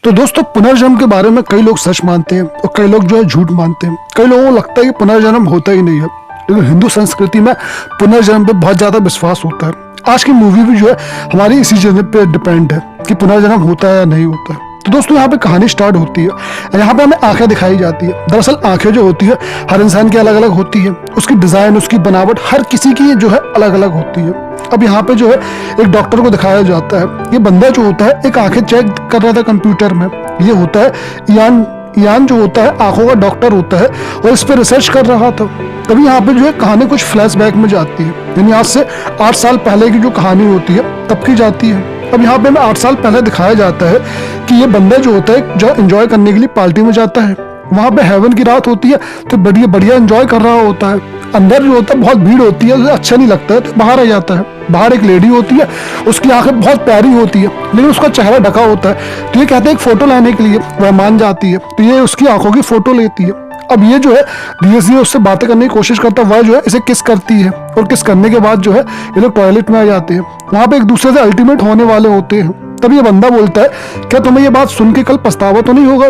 तो दोस्तों, पुनर्जन्म के बारे में कई लोग सच मानते हैं और कई लोग जो है झूठ मानते हैं। कई लोगों को लगता है कि पुनर्जन्म होता ही नहीं है, लेकिन हिंदू संस्कृति में पुनर्जन्म पे बहुत ज्यादा विश्वास होता है। आज की मूवी भी जो है हमारी इसी चीज पे डिपेंड है कि पुनर्जन्म होता है या नहीं होता है। तो दोस्तों, यहाँ पे कहानी स्टार्ट होती है। यहाँ पे हमें आंखें दिखाई जाती है। दरअसल आंखें जो होती है हर इंसान की अलग अलग होती है। उसकी डिजाइन, उसकी बनावट हर किसी की जो है अलग अलग होती है। अब यहाँ पे जो है एक डॉक्टर को दिखाया जाता है। ये बंदा जो होता है एक आंखें चेक कर रहा था कंप्यूटर में। ये होता है इयान जो होता है आंखों का डॉक्टर होता है और इस पर रिसर्च कर रहा था। तभी यहाँ पे जो है कहानी कुछ फ्लैशबैक में जाती है, यानी आज से 8 साल पहले की जो कहानी होती है तब की जाती है। अब यहाँ पे हमें 8 साल पहले दिखाया जाता है कि ये बंदा जो होता है जो एंजॉय करने के लिए पार्टी में जाता है। वहां पे हेवन की रात होती है तो बढ़िया बढ़िया एंजॉय कर रहा होता है। अंदर जो होता है बहुत भीड़ होती है, अच्छा नहीं लगता है तो बाहर आ जाता है। बाहर एक लेडी होती है, उसकी आंखें बहुत प्यारी होती है लेकिन उसका चेहरा ढका होता है। तो ये कहते हैं एक फोटो लेने के लिए, वह मान जाती है। तो ये उसकी आंखों की फोटो लेती है। अब ये जो है धीरे धीरे उससे बातें करने की कोशिश करता है। वह जो है इसे किस करती है और किस करने के बाद जो है ये लोग टॉयलेट में आ जाते हैं। वहां पे एक दूसरे से अल्टीमेट होने वाले होते हैं। तब ये बंदा बोलता है, क्या तुम्हें ये बात सुन के कल पछतावा तो नहीं होगा?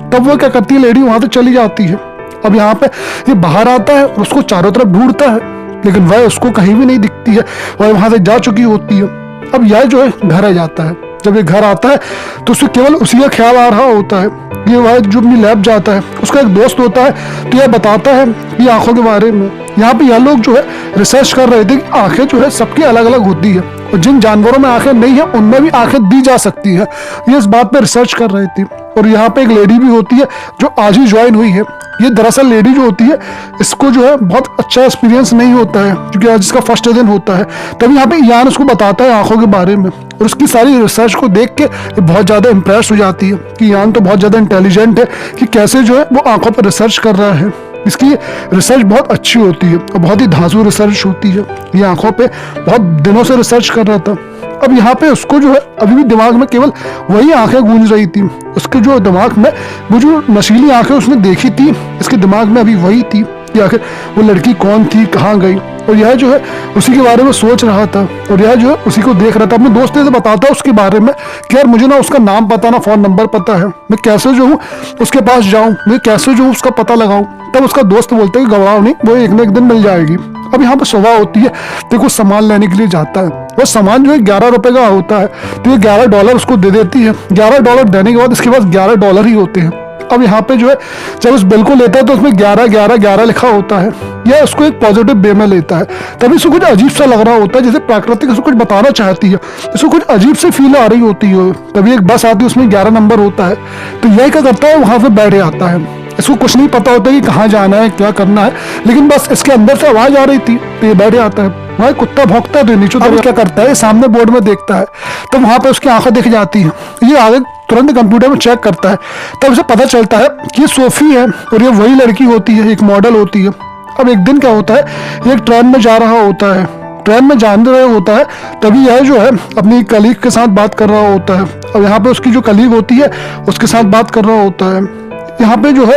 तब वो क्या करती है, लेडी वहां से चली जाती है। अब यहाँ पे ये बाहर आता है और उसको चारों तरफ ढूंढता है, लेकिन वह उसको कहीं भी नहीं दिखती है। वह वहां से जा चुकी होती है। अब यह जो है घर आ जाता है। जब ये घर आता है तो उसे केवल उसी का ख्याल आ रहा होता है। ये वह जो अपनी लैब जाता है, उसका एक दोस्त होता है तो यह बताता है ये आंखों के बारे में। यहाँ पे यह लोग जो है रिसर्च कर रहे थे कि आंखें जो है सबकी अलग अलग होती है और जिन जानवरों में आंखें नहीं है उनमें भी आंखें दी जा सकती है। ये इस बात पे रिसर्च कर रहे थे। और यहाँ पे एक लेडी भी होती है जो आज ही ज्वाइन हुई है। ये दरअसल लेडी जो होती है इसको जो है बहुत अच्छा एक्सपीरियंस नहीं होता है क्योंकि आज इसका फर्स्ट दिन होता है। तभी यहाँ पे यान उसको बताता है आंखों के बारे में और उसकी सारी रिसर्च को देख के ये बहुत ज्यादा इंप्रेस हो जाती है कि यान तो बहुत ज्यादा इंटेलिजेंट है कि कैसे जो है वो आंखों पर रिसर्च कर रहा है। इसकी रिसर्च बहुत अच्छी होती है और बहुत ही धांसू रिसर्च होती है। ये आंखों पे बहुत दिनों से रिसर्च कर रहा था। अब यहाँ पे उसको जो है अभी भी दिमाग में केवल वही आंखें गूंज रही थी। उसके जो दिमाग में वो जो नशीली आंखें उसने देखी थी, इसके दिमाग में अभी वही थी कि आखिर वो लड़की कौन थी, कहाँ गई। और यह जो है उसी के बारे में सोच रहा था और यह जो है उसी को देख रहा था। अपने दोस्त से बताता है उसके बारे में कि यार मुझे ना उसका नाम पता ना फोन नंबर पता है, मैं कैसे जो हूँ उसके पास जाऊँ, मैं कैसे जो हूँ उसका पता लगाऊं। तब उसका दोस्त बोलता है कि घबराओ नहीं, वो एक ना एक दिन मिल जाएगी। अब यहाँ पे सुबह होती है तो कुछ सामान लेने के लिए जाता है। वो सामान जो है 11 रुपए का होता है तो ये $11 उसको दे देती है। $11 देने के बाद इसके पास $11 ही होते हैं। अब यहाँ पे जो है जब उस बिल को लेता है तो उसमें 11 लिखा होता है। यह उसको एक पॉजिटिव वे में लेता है। तभी उसको कुछ अजीब सा लग रहा होता है, जैसे प्राकृतिक उसको कुछ बताना चाहती है, इसको कुछ अजीब सी फील आ रही होती है। तभी एक बस आती है, उसमें 11 नंबर होता है। तो यह क्या करता है, वहां पे बैठ जाता है। इसको कुछ नहीं पता होता कि कहाँ जाना है, क्या करना है, लेकिन बस इसके अंदर से आवाज आ रही थी तो ये बैठ जाता है। वहां कुत्ता भौंकता है तो नीचे क्या करता है, सामने बोर्ड में देखता है तो वहां पे उसकी आंखें दिख जाती है। ये आगे तुरंत कंप्यूटर में चेक करता है। तब उसे पता चलता है कि ये सोफी है और ये वही लड़की होती है, एक मॉडल होती है। अब एक दिन क्या होता है, ये एक ट्रेन में जा रहा होता है। ट्रेन में जान रहा होता है तभी यह जो है अपनी कलीग के साथ बात कर रहा होता है। अब यहाँ पे उसकी जो कलीग होती है उसके साथ बात कर रहा होता है। यहाँ पे जो है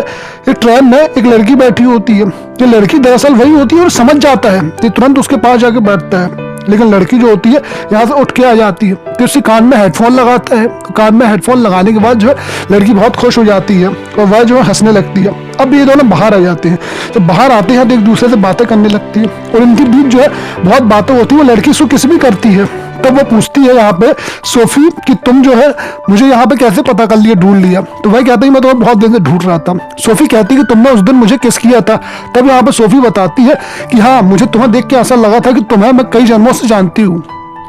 एक ट्रेन में एक लड़की बैठी होती है। ये लड़की दरअसल वही होती है और समझ जाता है तो तुरंत उसके पास जाके बैठता है। लेकिन लड़की जो होती है यहाँ से उठ के आ जाती है तो उसके कान में हेडफोन लगाता है। तो कान में हेडफोन लगाने के बाद जो है लड़की बहुत खुश हो जाती है और वह जो है हंसने लगती है। अब ये दोनों बाहर आ जाते हैं। जब बाहर आते हैं तो एक दूसरे से बातें करने लगती है और इनके बीच जो है बहुत बातें होती है। वो लड़की उसको किस भी करती है। तब वो पूछती है यहाँ पे सोफी कि तुम जो है मुझे यहाँ पे कैसे पता कर लिया, ढूंढ लिया? तो वह कहता है मैं तुम्हें बहुत दिन से ढूंढ रहा था। सोफी कहती है कि तुमने उस दिन मुझे किस किया था। तब यहाँ पे सोफी बताती है कि हाँ, मुझे तुम्हें देख के ऐसा लगा था कि तुम्हें मैं कई जन्मों से जानती हूँ।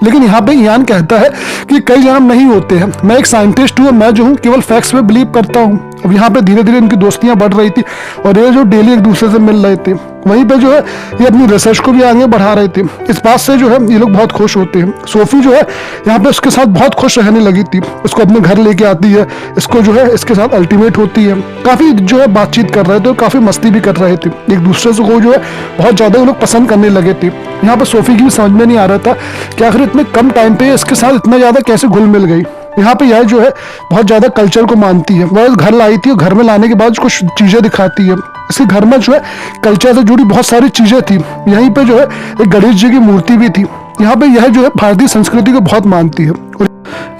लेकिन यहाँ पे यान कहता है कि कई जन्म नहीं होते हैं, मैं एक साइंटिस्ट हूँ, मैं जो हूँ केवल फैक्ट्स में बिलीव करता हूँ। अब यहाँ पे धीरे धीरे इनकी दोस्तियां बढ़ रही थी और ये जो डेली एक दूसरे से मिल रहे थे। वहीं पे जो है ये अपनी रिसर्च को भी आगे बढ़ा रहे थे। इस बात से जो है ये लोग बहुत खुश होते हैं। सोफी जो है यहाँ पे उसके साथ बहुत खुश रहने लगी थी। इसको अपने घर लेके आती है, इसको जो है इसके साथ अल्टीमेट होती है। काफी जो है बातचीत कर रहे थे और काफी मस्ती भी कर रहे थे एक दूसरे से। को जो है बहुत ज्यादा ये लोग पसंद करने लगे थे। यहाँ पे सोफी की भी समझ में नहीं आ रहा था कि आखिर इतने कम टाइम पे इसके साथ इतना ज्यादा कैसे घुल मिल गई। यहाँ पे यह जो है बहुत ज्यादा कल्चर को मानती है। वह घर लाई थी और घर में लाने के बाद कुछ चीजें दिखाती है। इसके घर में जो है कल्चर से जुड़ी बहुत सारी चीजें थी। यहीं पे जो है एक गणेश जी की मूर्ति भी थी। यहाँ पे यह जो है भारतीय संस्कृति को बहुत मानती है।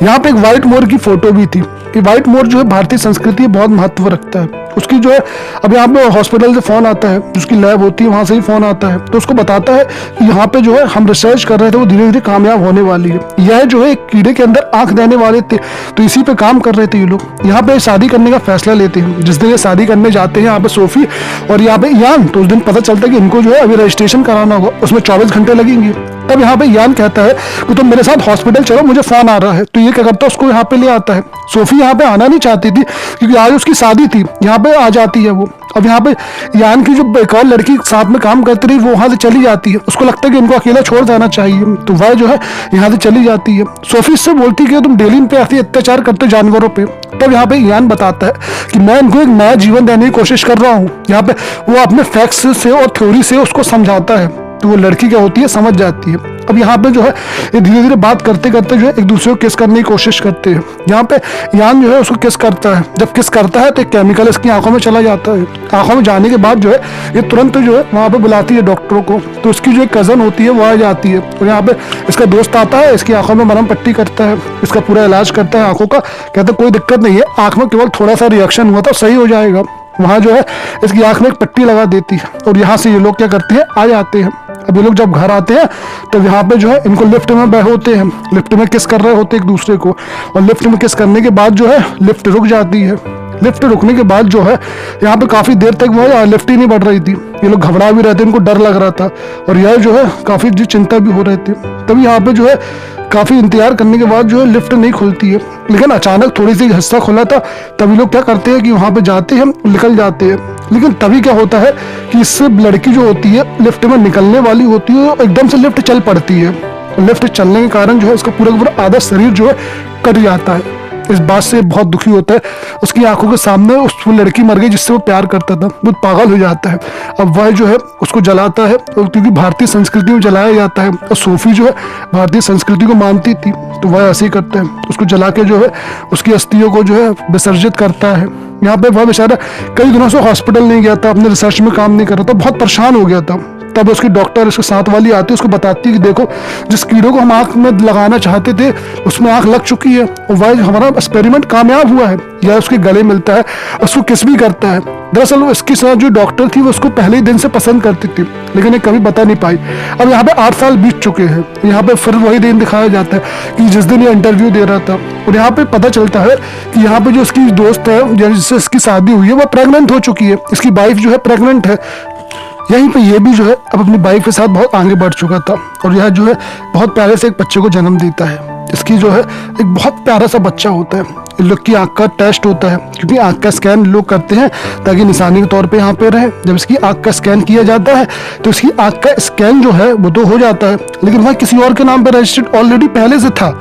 यहाँ पे एक व्हाइट मोर की फोटो भी थी। ये व्हाइट मोर जो है भारतीय संस्कृति में बहुत महत्व रखता है। उसकी जो है अब यहाँ पे हॉस्पिटल से फोन आता है, जिसकी लैब होती है वहां से ही फोन आता है, तो उसको बताता है कि यहाँ पे जो है हम रिसर्च कर रहे थे वो धीरे धीरे कामयाब होने वाली है। यह जो है एक कीड़े के अंदर आंख देने वाले थे, तो इसी पे काम कर रहे थे ये लोग। यहाँ पे शादी करने का फैसला लेते हैं। जिस दिन ये शादी करने जाते हैं यहाँ पे सोफी और यहाँ पे यान, तो उस दिन पता चलता है कि इनको जो है अभी रजिस्ट्रेशन कराना होगा, उसमें 24 घंटे लगेंगे। तब यहाँ पे यान कहता है कि तुम मेरे साथ हॉस्पिटल चलो, मुझे फोन आ रहा है। तो ये क्या करता है, उसको यहाँ पे ले आता है। सोफी यहाँ पे आना नहीं चाहती थी क्योंकि आज उसकी शादी थी, यहाँ पे आ जाती है वो। अब यहाँ पे यान की जो एक और लड़की साथ में काम करती रही वो वहां से चली जाती है। उसको लगता है कि इनको अकेला छोड़ जाना चाहिए, तो वह जो है यहाँ से चली जाती है। सोफी इससे बोलती है कि तुम डेली इन पे ऐसे अत्याचार करते जानवरों पे। तब यहाँ पे यान बताता है कि मैं इनको एक नया जीवन देने की कोशिश कर रहा हूँ। यहाँ पे वो अपने फैक्ट्स से और थ्योरी से उसको समझाता है, तो वो लड़की क्या होती है समझ जाती है। अब यहाँ पे जो है ये धीरे धीरे बात करते करते जो है एक दूसरे को किस करने की कोशिश करते हैं। यहाँ पे यान जो है उसको किस करता है। जब किस करता है तो एक केमिकल इसकी आंखों में चला जाता है। आंखों में जाने के बाद जो है ये तुरंत जो है वहाँ पे बुलाती है डॉक्टरों को। तो उसकी जो एक कजन होती है वो आ जाती है और यहाँ पे इसका दोस्त आता है, इसकी आंखों में मरहम पट्टी करता है, इसका पूरा इलाज करता है आंखों का। कहता है कोई दिक्कत नहीं है, आंख में केवल थोड़ा सा रिएक्शन हुआ था, सही हो जाएगा। वहाँ जो है इसकी आंख में एक पट्टी लगा देती है और यहाँ से ये लोग क्या करते हैं, आ जाते हैं। अब ये लोग जब घर आते हैं तो यहाँ पे जो है इनको लिफ्ट में होते हैं, लिफ्ट में किस कर रहे होते एक दूसरे को, और लिफ्ट में किस करने के बाद जो है लिफ्ट रुक जाती है। लिफ्ट रुकने के बाद जो है यहाँ पे काफी देर तक वो है लिफ्ट ही नहीं बढ़ रही थी। ये लोग घबरा भी रहे थे, इनको डर लग रहा था और यह जो है काफी चिंता भी हो रही थी। तभी यहाँ पे जो है काफी इंतजार करने के बाद जो है लिफ्ट नहीं खुलती है, लेकिन अचानक थोड़ी सी हिस्सा खुला था। तभी लोग क्या करते हैं कि वहां पे जाते हैं, निकल जाते हैं। लेकिन तभी क्या होता है कि इससे लड़की जो होती है लिफ्ट में निकलने वाली होती है, एकदम से लिफ्ट चल पड़ती है। लिफ्ट चलने के कारण जो है उसका पूरा पूरा आधा शरीर जो है कट जाता है। इस बात से बहुत दुखी होता है। उसकी आंखों के सामने उस लड़की मर गई जिससे वो प्यार करता था, वो पागल हो जाता है। अब वह जो है उसको जलाता है, क्योंकि भारतीय संस्कृति में जलाया जाता है और सोफी जो है भारतीय संस्कृति को मानती थी, तो वह ऐसे ही करता है। उसको जला के जो है उसकी अस्थियों को जो है विसर्जित करता है। यहाँ पे वह बेचारा कई दिनों से हॉस्पिटल नहीं गया था, अपने रिसर्च में काम नहीं कर रहा था, बहुत परेशान हो गया था। तब उसकी डॉक्टर उसके साथ वाली आती है, उसको बताती है कि देखो जिस कीड़ों को हम आंख में लगाना चाहते थे उसमें आंख लग चुकी है और वह हमारा एक्सपेरिमेंट कामयाब हुआ है। यह उसके गले मिलता है, उसको किस भी करता है। दरअसल वो इसके साथ जो डॉक्टर थी वो उसको पहले ही दिन से पसंद करती थी, लेकिन ये कभी बता नहीं पाई। अब यहाँ पे 8 साल बीत चुके हैं। यहाँ पे फिर वही दिन दिखाया जाता है कि जिस दिन ये इंटरव्यू दे रहा था, और यहाँ पे पता चलता है कि यहाँ पे जो उसकी दोस्त है जिससे इसकी शादी हुई है वो प्रेग्नेंट हो चुकी है। इसकी वाइफ जो है प्रेग्नेंट है। यहीं पे ये भी जो है अब अपनी वाइफ के साथ बहुत आगे बढ़ चुका था और यह जो है बहुत प्यारे से एक बच्चे को जन्म देता है। इसकी जो है एक बहुत प्यारा सा बच्चा होता है। इन लोग की आंख का टेस्ट होता है, क्योंकि आंख का स्कैन लोग करते हैं ताकि निशानी के तौर पे यहाँ पे रहे। जब इसकी आंख का स्कैन किया जाता है तो इसकी आंख का स्कैन जो है वो तो हो जाता है, लेकिन वह किसी और के नाम पे रजिस्टर्ड ऑलरेडी पहले से था।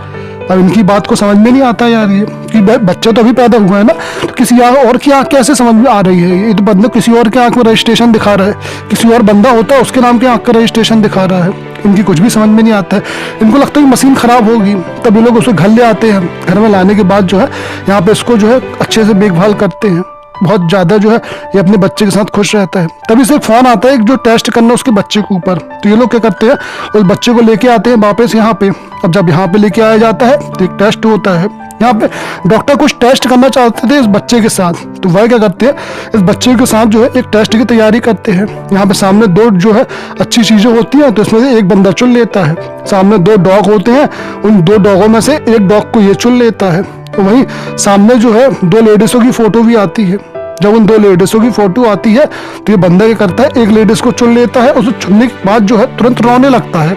अब इनकी बात को समझ में नहीं आता यार, ये कि बच्चा तो अभी पैदा हुआ है ना, तो किसी और की आंख कैसे समझ में आ रही है। ये तो बंदा किसी और के आंख में रजिस्ट्रेशन दिखा रहा है, किसी और बंदा होता है उसके नाम के आंख का रजिस्ट्रेशन दिखा रहा है। इनकी कुछ भी समझ में नहीं आता है। इनको लगता है कि मशीन खराब होगी, तब ये लोग उसको घर ले आते हैं। घर में लाने के बाद जो है यहाँ पे इसको जो है अच्छे से देखभाल करते हैं। बहुत ज्यादा जो है ये अपने बच्चे के साथ खुश रहता है। तभी से एक फोन आता है जो टेस्ट करना उसके बच्चे के ऊपर, तो ये लोग क्या करते हैं उस बच्चे को लेके आते हैं वापस यहाँ पे। अब जब यहाँ पे लेके आया जाता है तो एक टेस्ट होता है। यहाँ पे डॉक्टर कुछ टेस्ट करना चाहते थे इस बच्चे के साथ, तो वह क्या करते हैं इस बच्चे के साथ जो है एक टेस्ट की तैयारी करते हैं। यहाँ पे सामने 2 जो है अच्छी चीजें होती हैं, तो इसमें से एक बंदा चुन लेता है। सामने 2 डॉग होते हैं, उन 2 डॉगों में से एक डॉग को ये चुन लेता है। तो वहीं सामने जो है 2 लेडीजों की फोटो भी आती है। जब उन 2 लेडीजों की फोटो आती है तो ये बंदा क्या करता है एक लेडीज को चुन लेता है। उसे चुनने के बाद जो है तुरंत रोने लगता है।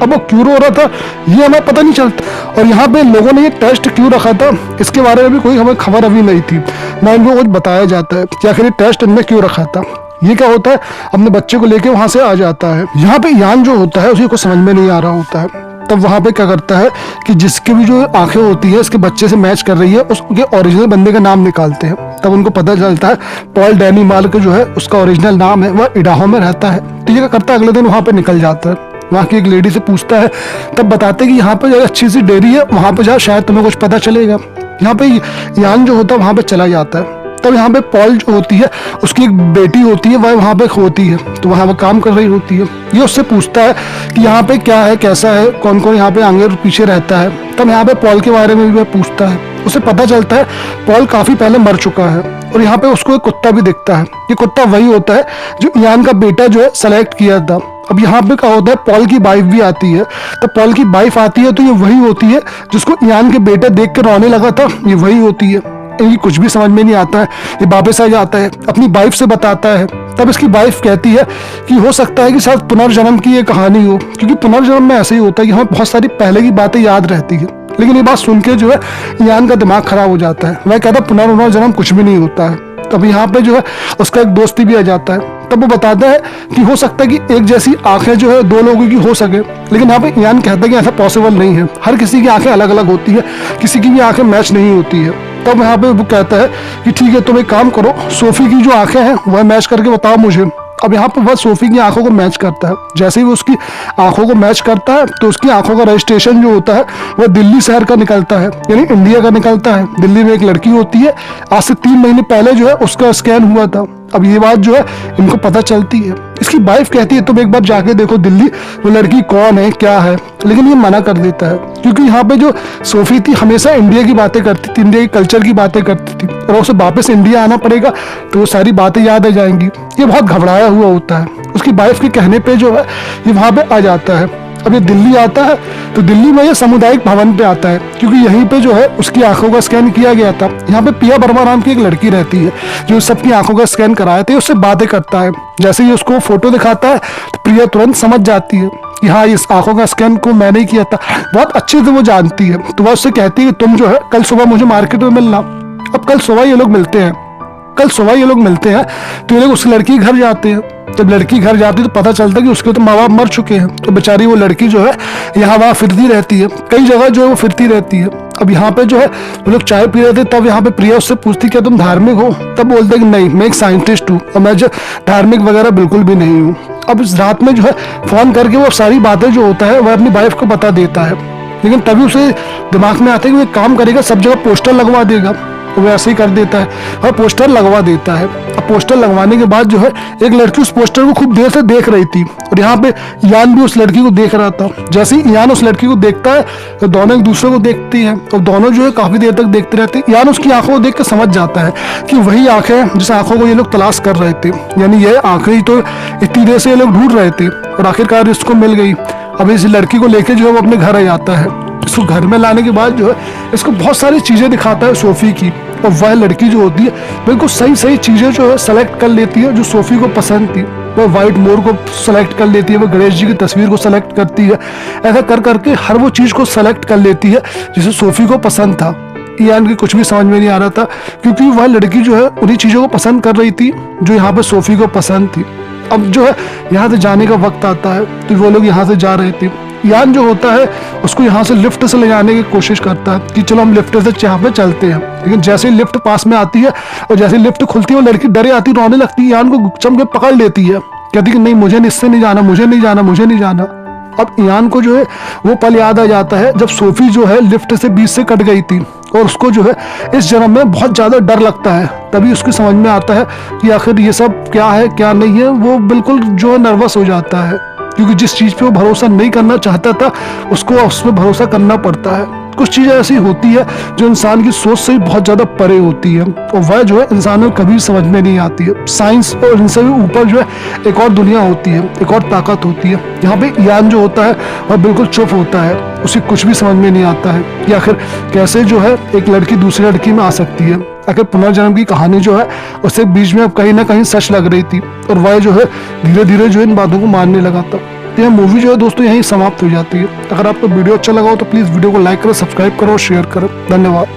अब वो क्यों रो रहा था ये हमें पता नहीं चलता, और यहाँ पे लोगों ने ये टेस्ट क्यों रखा था इसके बारे में भी कोई हमें खबर अभी नहीं थी, ना इनको कुछ बताया जाता है कि आखिर ये टेस्ट इनमें क्यों रखा था। ये क्या होता है अपने बच्चे को लेके वहां से आ जाता है। यहाँ पे यान जो होता है उसे कुछ समझ में नहीं आ रहा होता है। तब वहां पे क्या करता है कि जिसकी भी जो आंखें होती है इसके बच्चे से मैच कर रही है, उसके ओरिजिनल बंदे का नाम निकालते हैं। तब उनको पता चलता है पॉल डैनी माल का जो है उसका ओरिजिनल नाम है, वह इडाहो में रहता है। तो ये क्या करता है अगले दिन वहां पे निकल जाता है। वहाँ की एक लेडी से पूछता है, तब बताते हैं कि यहाँ पे अच्छी सी डेयरी है, वहां पे जाओ शायद तुम्हें कुछ पता चलेगा। यहाँ पे यान जो होता है वहां पे चला जाता है। तब यहाँ पे पॉल जो होती है उसकी एक बेटी होती है, वह वहाँ पे होती है, तो वहाँ वो काम कर रही होती है। ये उससे पूछता है कि यहाँ पे क्या है, कैसा है, कौन कौन यहाँ पे आगे और पीछे रहता है। तब यहाँ पे पॉल के बारे में भी वह पूछता है। उसे पता चलता है पॉल काफी पहले मर चुका है और यहाँ पे उसको एक कुत्ता भी दिखता है। ये कुत्ता वही होता है जो इयान का बेटा जो है सेलेक्ट किया था। अब यहाँ पे क्या होता है, पॉल की वाइफ भी आती है। तो पॉल की वाइफ आती है तो ये वही होती है जिसको इयान के बेटे देख कर रोने लगा था, ये वही होती है। इनकी कुछ भी समझ में नहीं आता है। ये वापस आ जाता है, अपनी वाइफ से बताता है। तब इसकी वाइफ कहती है कि हो सकता है कि शायद पुनर्जन्म की ये कहानी हो, क्योंकि पुनर्जन्म में ऐसे ही होता है कि हमें बहुत सारी पहले की बातें याद रहती है। लेकिन ये बात सुन के जो है इयान का दिमाग खराब हो जाता है। वह कहता है पुनर्जन्म कुछ भी नहीं होता है। तब यहाँ पे जो है उसका एक दोस्ती भी आ जाता है। तब वो बताता है कि हो सकता है कि एक जैसी आंखें जो है दो लोगों की हो सके, लेकिन यहाँ पे इयान कहता है कि ऐसा पॉसिबल नहीं है। हर किसी की आंखें अलग अलग होती है, किसी की भी आंखें मैच नहीं होती है। तब यहाँ पे वो कहता है कि ठीक है, तुम एक काम करो, सोफी की जो आंखें हैं वह मैच करके बताओ मुझे। अब यहाँ पे वह सोफी की आंखों को मैच करता है। जैसे ही वो उसकी आंखों को मैच करता है तो उसकी आंखों का रजिस्ट्रेशन जो होता है वह दिल्ली शहर का निकलता है, यानी इंडिया का निकलता है। दिल्ली में एक लड़की होती है, आज से 3 महीने पहले जो है उसका स्कैन हुआ था। अब ये बात जो है इनको पता चलती है। इसकी वाइफ कहती है तुम एक बार जाके देखो दिल्ली, वो लड़की कौन है, क्या है, लेकिन ये मना कर देता है क्योंकि यहाँ पे जो सोफी थी हमेशा इंडिया की बातें करती थी, इंडिया की कल्चर की बातें करती थी, और उसे वापस इंडिया आना पड़ेगा तो वो सारी बातें याद आ जाएंगी। ये बहुत घबराया हुआ होता है। उसकी वाइफ के कहने पे जो है ये वहाँ पे आ जाता है। अब ये दिल्ली आता है तो दिल्ली में ये सामुदायिक भवन पे आता है, क्योंकि यहीं पे जो है उसकी आंखों का स्कैन किया गया था। यहाँ पे पिया वर्मा नाम की एक लड़की रहती है जो सबकी आंखों का स्कैन कराए थे। उससे बातें करता है। जैसे ही उसको फोटो दिखाता है तो प्रिया तुरंत समझ जाती है कि हाँ, इस आंखों का स्कैन को मैंने ही किया था। बहुत अच्छे से वो जानती है। तो वह उससे कहती है कि तुम जो है कल सुबह मुझे मार्केट में मिलना। अब कल सुबह ये लोग मिलते हैं। तो ये लोग उस लड़की के घर जाते हैं। जब लड़की घर जाती है तो पता चलता है कि उसके तो माँ बाप मर चुके हैं। तो बेचारी वो लड़की जो है यहाँ वहाँ फिरती रहती है, कई जगह जो है वो फिरती रहती है। अब यहाँ पे जो है वो लोग चाय पी रहे थे, तब यहाँ पे प्रिया उससे पूछती क्या तुम धार्मिक हो? तब बोलते कि नहीं, मैं एक साइंटिस्ट हूँ और मैं जो धार्मिक वगैरह बिल्कुल भी नहीं हूँ। अब इस रात में जो है फोन करके वो सारी बातें जो होता है वह अपनी वाइफ को बता देता है। लेकिन तभी उसे दिमाग में आता है कि वो एक काम करेगा, सब जगह पोस्टर लगवा देगा। वो ऐसे ही कर देता है और पोस्टर लगवा देता है। अब पोस्टर लगवाने के बाद जो है एक लड़की उस पोस्टर को खूब देर से देख रही थी और यहाँ पे इयान भी उस लड़की को देख रहा था। जैसे ही इयान उस लड़की को देखता है तो दोनों एक दूसरे को देखती हैं और दोनों जो है काफी देर तक देखते रहते हैं। इयान उसकी आंखों को देख कर समझ जाता है कि वही आंखें हैं जिस आंखों को ये लोग तलाश कर रहे थे, यानी ये आंखें ही तो इतनी देर से ये लोग ढूंढ रहे थे और आखिरकार इसको मिल गई। अब इस लड़की को लेकर जो है वो अपने घर आ जाता है। इसको घर में लाने के बाद जो है इसको बहुत सारी चीजें दिखाता है सोफी की, और वह लड़की जो होती है बिल्कुल सही सही चीजें जो है सेलेक्ट कर लेती है जो सोफी को पसंद थी। वह व्हाइट मोर को सेलेक्ट कर लेती है, वह गणेश जी की तस्वीर को सेलेक्ट करती है। ऐसा कर करके हर वो चीज को सेलेक्ट कर लेती है जिसे सोफी को पसंद था। इयान की कुछ भी समझ में नहीं आ रहा था क्योंकि वह लड़की जो है उन्हीं चीजों को पसंद कर रही थी जो यहाँ पे सोफी को पसंद थी। अब जो है यहाँ से जाने का वक्त आता है तो वो लोग यहाँ से जा रहे थे। इयान जो होता है उसको यहाँ से लिफ्ट से ले जाने की कोशिश करता है कि चलो हम लिफ्ट से यहाँ पे चलते हैं। लेकिन जैसे ही लिफ्ट पास में आती है और जैसे ही लिफ्ट खुलती है वो लड़की डरे आती रोने लगती है, इयान को गुच्चम के पकड़ लेती है, कहती कि नहीं मुझे इससे नहीं जाना, मुझे नहीं जाना, मुझे नहीं जाना। अब इयान को जो है वो पल याद आ जाता है जब सोफी जो है लिफ्ट से बीच से कट गई थी और उसको जो है इस जन्म में बहुत ज्यादा डर लगता है। तभी उसकी समझ में आता है कि आखिर ये सब क्या है क्या नहीं है। वो बिल्कुल जो है नर्वस हो जाता है क्योंकि जिस चीज पे वो भरोसा नहीं करना चाहता था उसको उस पर भरोसा करना पड़ता है। कुछ चीजें ऐसी होती है जो इंसान की सोच से बहुत ज्यादा परे होती है और वह जो है इंसान को कभी समझ में नहीं आती है। साइंस और इनसे भी ऊपर जो है एक और दुनिया होती है, एक और ताकत होती है। यहाँ पे इयान जो होता है वह बिल्कुल चुप होता है, उसे कुछ भी समझ में नहीं आता है कि आखिर कैसे जो है एक लड़की दूसरी लड़की में आ सकती है। आखिर पुनर्जन्म की कहानी जो है उससे बीच में अब कहीं ना कहीं सच लग रही थी और वह जो है धीरे धीरे जो इन बातों को मानने लगा था। यह मूवी जो है दोस्तों यहीं समाप्त हो जाती है। अगर आपको वीडियो अच्छा लगा हो तो प्लीज़ वीडियो को लाइक करो, सब्सक्राइब करो और शेयर करो। धन्यवाद।